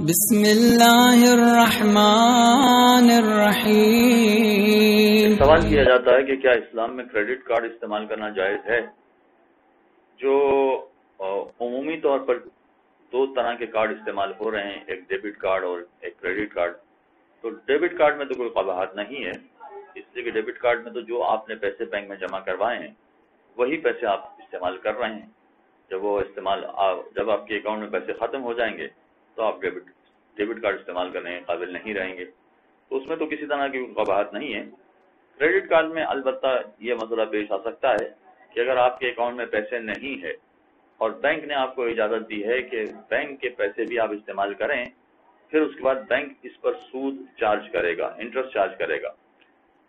بسم اللہ الرحمن الرحیم۔ سوال کیا جاتا ہے کہ کیا اسلام میں کریڈٹ کارڈ استعمال کرنا جائز ہے؟ جو عمومی طور پر دو طرح کے کارڈ استعمال ہو رہے ہیں، ایک ڈیبٹ کارڈ اور ایک کریڈٹ کارڈ۔ تو ڈیبٹ کارڈ میں تو کوئی قباحت نہیں ہے، اس لیے کہ ڈیبٹ کارڈ میں تو جو آپ نے پیسے بینک میں جمع کروائے ہیں وہی پیسے آپ استعمال کر رہے ہیں۔ جب آپ کے اکاؤنٹ میں پیسے ختم ہو جائیں گے تو آپ ڈیبٹ کارڈ استعمال کرنے کے قابل نہیں رہیں گے، تو اس میں تو کسی طرح کی قباحت نہیں ہے۔ کریڈٹ کارڈ میں البتہ یہ مسئلہ پیش آ سکتا ہے کہ اگر آپ کے اکاؤنٹ میں پیسے نہیں ہے اور بینک نے آپ کو اجازت دی ہے کہ بینک کے پیسے بھی آپ استعمال کریں، پھر اس کے بعد بینک اس پر سود چارج کرے گا، انٹرسٹ چارج کرے گا،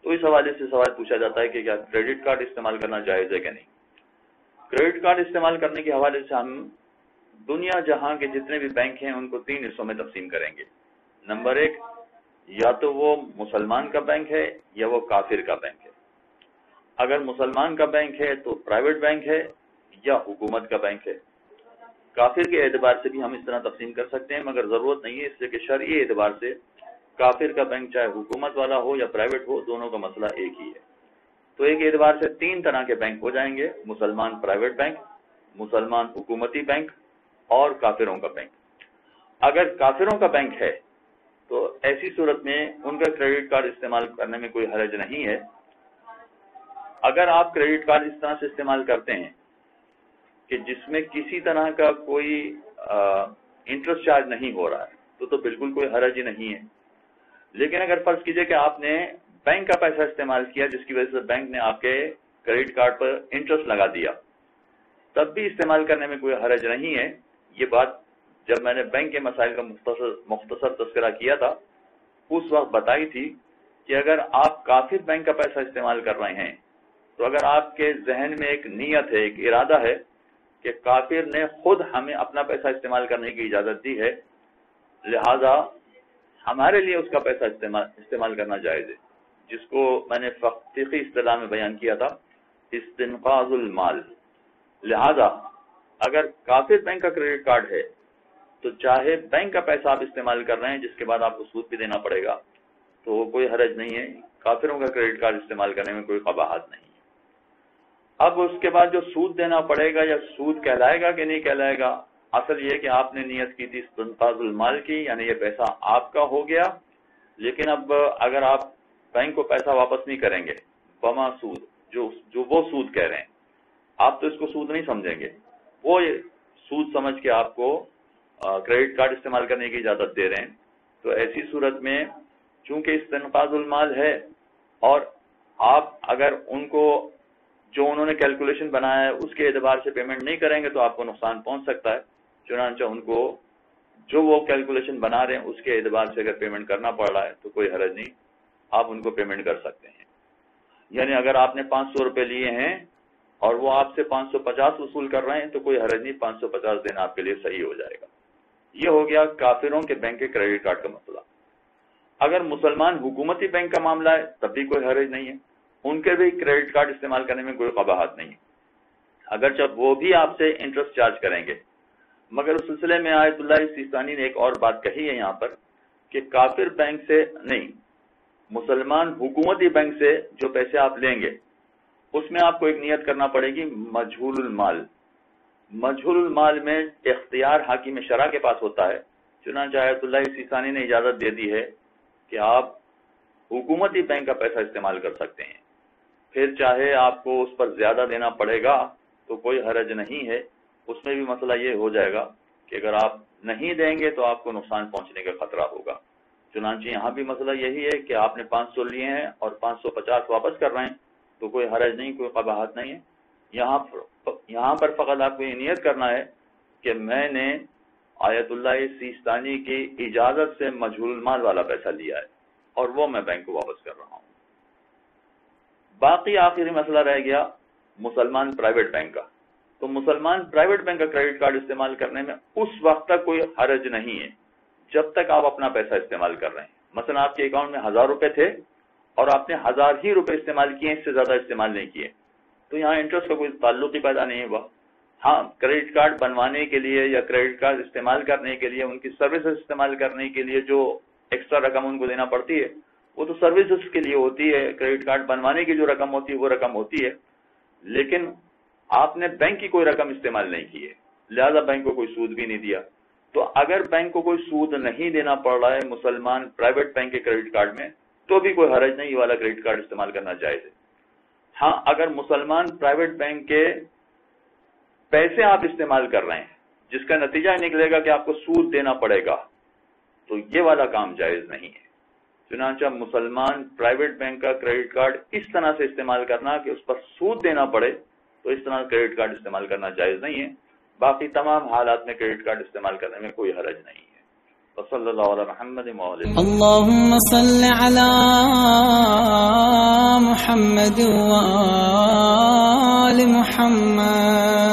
تو اس حوالے سے سوال پوچھا جاتا ہے کہ کیا کریڈٹ کارڈ استعمال کرنا جائز ہے کہ نہیں۔ کریڈٹ کارڈ استعمال کرنے کے حوالے سے ہم دنیا جہاں کے جتنے بھی بینک ہیں ان کو 3 حصوں میں تقسیم کریں گے۔ نمبر 1، یا تو وہ مسلمان کا بینک ہے یا وہ کافر کا بینک ہے۔ اگر مسلمان کا بینک ہے تو پرائیویٹ بینک ہے یا حکومت کا بینک ہے۔ کافر کے اعتبار سے بھی ہم اس طرح تقسیم کر سکتے ہیں، مگر ضرورت نہیں ہے، اس لیے کہ شرعی اعتبار سے کافر کا بینک چاہے حکومت والا ہو یا پرائیویٹ ہو، دونوں کا مسئلہ ایک ہی ہے۔ تو ایک اعتبار سے 3 طرح کے بینک ہو جائیں گے: مسلمان پرائیویٹ بینک، مسلمان حکومتی بینک اور کافروں کا بینک۔ اگر کافروں کا بینک ہے تو ایسی صورت میں ان کا کریڈٹ کارڈ استعمال کرنے میں کوئی حرج نہیں ہے۔ اگر آپ کریڈٹ کارڈ اس طرح سے استعمال کرتے ہیں کہ جس میں کسی طرح کا کوئی انٹرسٹ چارج نہیں ہو رہا ہے تو بالکل کوئی حرج ہی نہیں ہے۔ لیکن اگر فرض کیجئے کہ آپ نے بینک کا پیسہ استعمال کیا جس کی وجہ سے بینک نے آپ کے کریڈٹ کارڈ پر انٹرسٹ لگا دیا، تب بھی استعمال کرنے میں کوئی حرج نہیں ہے۔ یہ بات جب میں نے بینک کے مسائل کا مختصر تذکرہ کیا تھا اس وقت بتائی تھی کہ اگر آپ کافر بینک کا پیسہ استعمال کر رہے ہیں تو اگر آپ کے ذہن میں ایک نیت ہے، ایک ارادہ ہے کہ کافر نے خود ہمیں اپنا پیسہ استعمال کرنے کی اجازت دی ہے، لہذا ہمارے لیے اس کا پیسہ استعمال کرنا جائز ہے، جس کو میں نے فقہی اصطلاح میں بیان کیا تھا استنقاذ المال۔ لہذا اگر کافر بینک کا کریڈٹ کارڈ ہے تو چاہے بینک کا پیسہ آپ استعمال کر رہے ہیں جس کے بعد آپ کو سود بھی دینا پڑے گا، تو کوئی حرج نہیں ہے۔ کافروں کا کریڈٹ کارڈ استعمال کرنے میں کوئی قباحت نہیں ہے۔ اب اس کے بعد جو سود دینا پڑے گا یا سود کہلائے گا کہ نہیں کہلائے گا، اصل یہ کہ آپ نے نیت کی تھی استنقاذ المال کی، یعنی یہ پیسہ آپ کا ہو گیا، لیکن اب اگر آپ بینک کو پیسہ واپس نہیں کریں گے بما سود، جو وہ سود کہہ رہے ہیں، آپ تو اس کو سود نہیں سمجھیں گے، وہ سود سمجھ کے آپ کو کریڈٹ کارڈ استعمال کرنے کی اجازت دے رہے ہیں، تو ایسی صورت میں چونکہ استنقاذ المال ہے اور آپ اگر ان کو جو انہوں نے کیلکولیشن بنایا ہے اس کے اعتبار سے پیمنٹ نہیں کریں گے تو آپ کو نقصان پہنچ سکتا ہے، چنانچہ ان کو جو وہ کیلکولیشن بنا رہے ہیں اس کے اعتبار سے اگر پیمنٹ کرنا پڑ رہا ہے تو کوئی حرج نہیں، آپ ان کو پیمنٹ کر سکتے ہیں۔ یعنی اگر آپ نے 500 روپے لیے ہیں اور وہ آپ سے 550 وصول کر رہے ہیں تو کوئی حرج نہیں، 550 دینا آپ کے لیے صحیح ہو جائے گا۔ یہ ہو گیا کافروں کے بینک کے کریڈٹ کارڈ کا مسئلہ۔ اگر مسلمان حکومتی بینک کا معاملہ ہے تب بھی کوئی حرج نہیں ہے، ان کے بھی کریڈٹ کارڈ استعمال کرنے میں کوئی قباحت نہیں ہے، اگرچہ وہ بھی آپ سے انٹرسٹ چارج کریں گے۔ مگر اس سلسلے میں آیت اللہ سیستانی نے ایک اور بات کہی ہے یہاں پر کہ کافر بینک سے نہیں، مسلمان حکومتی بینک سے جو پیسے آپ لیں گے اس میں آپ کو ایک نیت کرنا پڑے گی مجہول المال۔ مجہول المال میں اختیار حاکم شرع کے پاس ہوتا ہے، چنانچہ آیت اللہ سیستانی نے اجازت دے دی ہے کہ آپ حکومتی بینک کا پیسہ استعمال کر سکتے ہیں، پھر چاہے آپ کو اس پر زیادہ دینا پڑے گا تو کوئی حرج نہیں ہے۔ اس میں بھی مسئلہ یہ ہو جائے گا کہ اگر آپ نہیں دیں گے تو آپ کو نقصان پہنچنے کا خطرہ ہوگا، چنانچہ یہاں بھی مسئلہ یہی ہے کہ آپ نے 500 لیے ہیں اور 550 واپس کر رہے ہیں تو کوئی حرج نہیں، کوئی قباحت نہیں ہے۔ یہاں پر فقط آپ کو یہ نیت کرنا ہے کہ میں نے آیت اللہ سیستانی کی اجازت سے مجہول المال والا پیسہ لیا ہے اور وہ میں بینک کو واپس کر رہا ہوں۔ باقی آخری مسئلہ رہ گیا مسلمان پرائیویٹ بینک کا۔ تو مسلمان پرائیویٹ بینک کا کریڈٹ کارڈ استعمال کرنے میں اس وقت تک کوئی حرج نہیں ہے جب تک آپ اپنا پیسہ استعمال کر رہے ہیں۔ مثلا آپ کے اکاؤنٹ میں 1000 روپے تھے اور آپ نے 1000 ہی روپے استعمال کیے، اس سے زیادہ استعمال نہیں کیے، تو یہاں انٹرسٹ کا کوئی تعلق ہی پیدا نہیں ہوا۔ ہاں کریڈٹ کارڈ بنوانے کے لیے یا کریڈٹ کارڈ استعمال کرنے کے لیے ان کی سروسز استعمال کرنے کے لیے جو ایکسٹرا رقم ان کو دینا پڑتی ہے وہ تو سروسز کے لیے ہوتی ہے. کریڈٹ کارڈ بنوانے کی جو رقم ہوتی ہے وہ رقم ہوتی ہے, لیکن آپ نے بینک کی کوئی رقم استعمال نہیں کی ہے, لہذا بینک کو کوئی سود بھی نہیں دیا. تو اگر بینک کو کوئی سود نہیں دینا پڑ رہا ہے مسلمان پرائیویٹ بینک کے کریڈٹ کارڈ میں تو بھی کوئی حرج نہیں, یہ والا کریڈٹ کارڈ استعمال کرنا جائز ہے. ہاں اگر مسلمان پرائیویٹ بینک کے پیسے آپ استعمال کر رہے ہیں جس کا نتیجہ نکلے گا کہ آپ کو سود دینا پڑے گا تو یہ والا کام جائز نہیں ہے. چنانچہ مسلمان پرائیویٹ بینک کا کریڈٹ کارڈ اس طرح سے استعمال کرنا کہ اس پر سود دینا پڑے تو اس طرح کریڈٹ کارڈ استعمال کرنا جائز نہیں ہے. باقی تمام حالات میں کریڈٹ کارڈ استعمال کرنے میں کوئی حرج نہیں ہے. وصلی اللہ علی محمد وعلی اللهم صل على محمد وآل محمد.